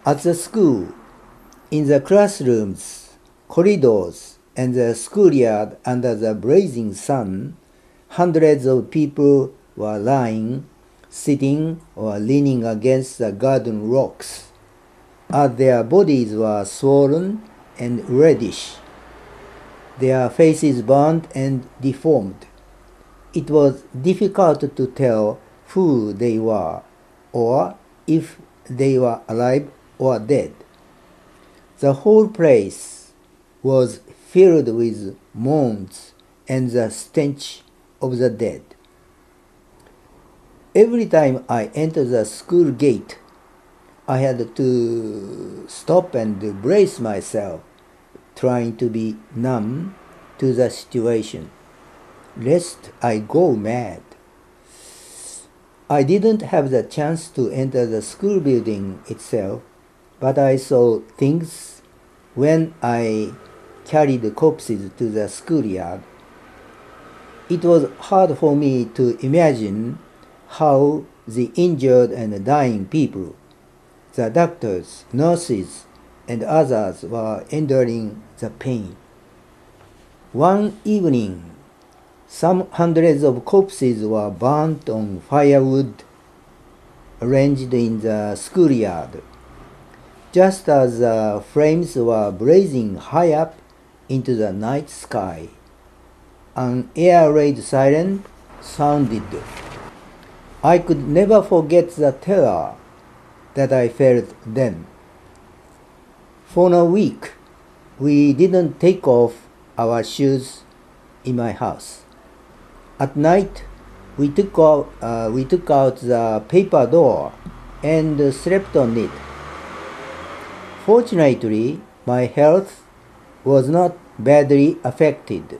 At the school, in the classrooms, corridors, and the schoolyard under the blazing sun, hundreds of people were lying, sitting, or leaning against the garden rocks, as their bodies were swollen and reddish, their faces burned and deformed. It was difficult to tell who they were, or if they were alive or dead. The whole place was filled with moans and the stench of the dead. Every time I entered the school gate, I had to stop and brace myself, trying to be numb to the situation, lest I go mad. I didn't have the chance to enter the school building itself, but I saw things when I carried the corpses to the schoolyard. It was hard for me to imagine how the injured and dying people, the doctors, nurses, and others were enduring the pain. One evening, some hundreds of corpses were burnt on firewood arranged in the schoolyard, just as the flames were blazing high up into the night sky. An air raid siren sounded. I could never forget the terror that I felt then. For a week, we didn't take off our shoes in my house. At night, we took out the paper door and slept on it. Fortunately, my health was not badly affected.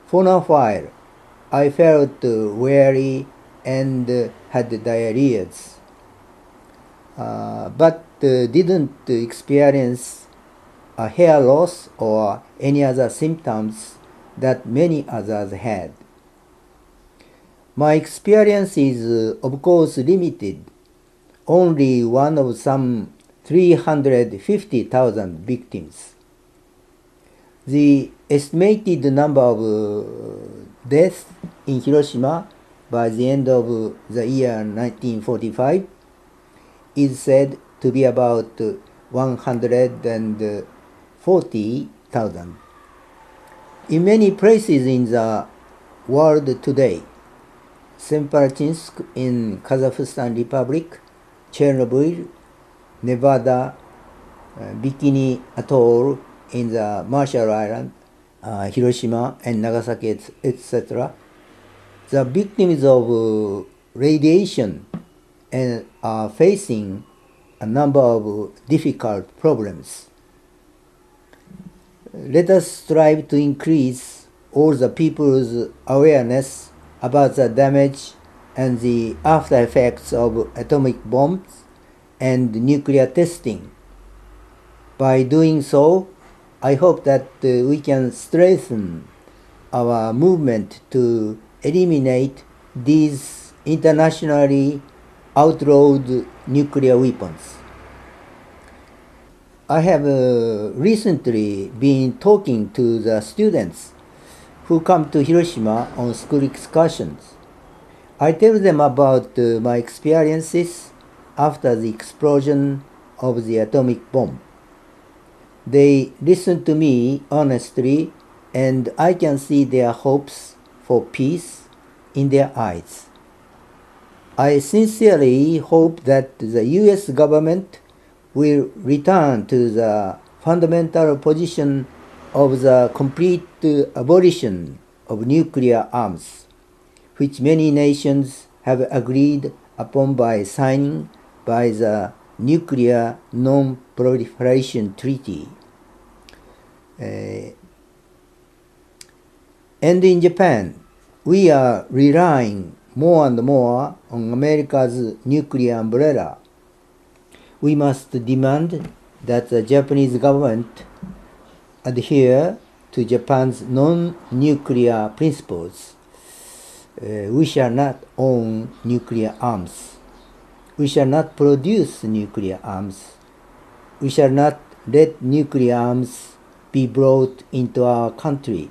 For a while, I felt weary and had diarrhea, but didn't experience a hair loss or any other symptoms that many others had. My experience is, of course, limited, only one of some 350,000 victims. The estimated number of deaths in Hiroshima by the end of the year 1945 is said to be about 140,000. In many places in the world today, Semipalatinsk in Kazakhstan Republic, Chernobyl, Nevada, Bikini Atoll in the Marshall Islands, Hiroshima and Nagasaki, etc., the victims of radiation are facing a number of difficult problems. Let us strive to increase all the people's awareness about the damage and the after effects of atomic bombs and nuclear testing. By doing so, I hope that we can strengthen our movement to eliminate these internationally outlawed nuclear weapons. I have recently been talking to the students who come to Hiroshima on school excursions. I tell them about my experiences after the explosion of the atomic bomb. They listen to me honestly, and I can see their hopes for peace in their eyes. I sincerely hope that the US government will return to the fundamental position of the complete abolition of nuclear arms, which many nations have agreed upon by signing by the Nuclear Non-Proliferation Treaty. And in Japan, we are relying more and more on America's nuclear umbrella. We must demand that the Japanese government adhere to Japan's non-nuclear principles. We shall not own nuclear arms. We shall not produce nuclear arms. We shall not let nuclear arms be brought into our country.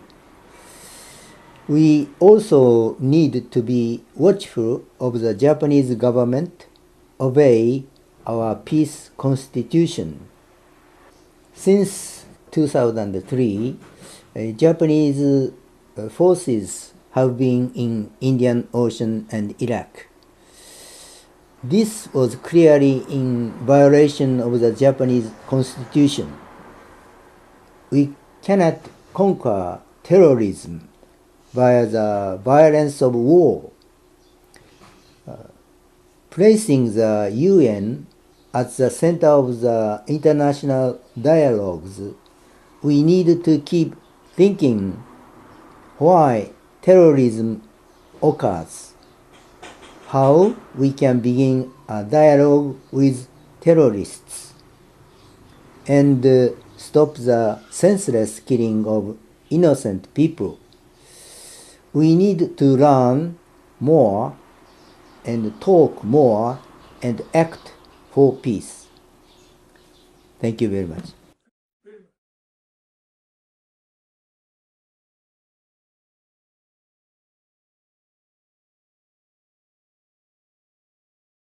We also need to be watchful of the Japanese government, obey our peace constitution. Since 2003, Japanese forces have been in Indian Ocean and Iraq. This was clearly in violation of the Japanese constitution. We cannot conquer terrorism via the violence of war. Placing the UN at the center of the international dialogues, we need to keep thinking why terrorism occurs, how we can begin a dialogue with terrorists, and stop the senseless killing of innocent people. We need to learn more and talk more and act for peace. Thank you very much.